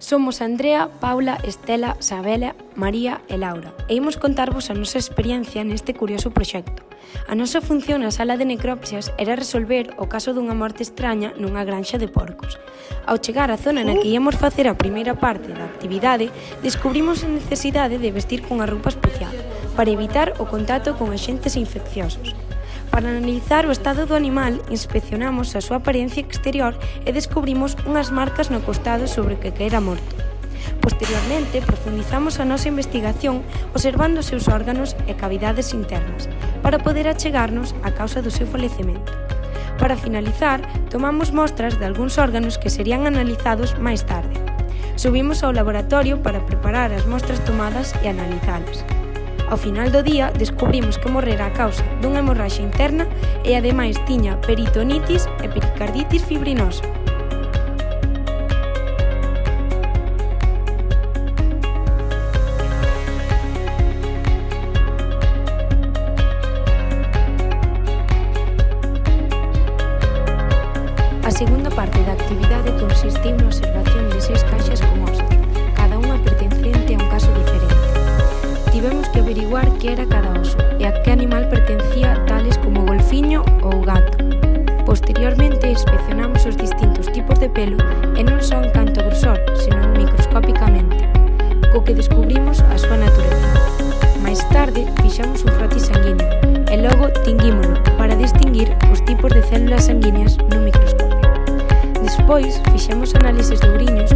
Somos Andrea, Paula, Estela, Sabela, María e Laura e imos contarvos a nosa experiencia neste curioso proxecto. A nosa función na sala de necropsias era resolver o caso dunha morte extraña nunha granxa de porcos. Ao chegar á zona na que íamos facer a primeira parte da actividade, descubrimos a necesidade de vestir cunha roupa especial para evitar o contacto con axentes infecciosos. Para analizar o estado do animal, inspeccionamos a súa apariencia exterior e descubrimos unhas marcas no costado sobre o que era morto. Posteriormente, profundizamos a nosa investigación observando os seus órganos e cavidades internas para poder achegarnos á causa do seu falecemento. Para finalizar, tomamos mostras de algúns órganos que serían analizados máis tarde. Subimos ao laboratorio para preparar as mostras tomadas e analizalas. Ao final do día, descubrimos que morrera a causa dunha hemorraxa interna e ademais tiña peritonitis e pericarditis fibrinosa. A segunda parte da actividade consistiu na observación de 6 caixas con osos, cada unha pertencente a un caso diferente. Tivemos que averiguar que era cada oso e a que animal pertencía, tales como o golfiño ou o gato. Posteriormente, inspeccionamos os distintos tipos de pelo e non só en canto a grosor, senón microscópicamente, co que descubrimos a súa natureza. Máis tarde, fixamos un frotis sanguíneo e logo tinguímolo para distinguir os tipos de células sanguíneas no microscopio. Despois, fixemos análises de ouriños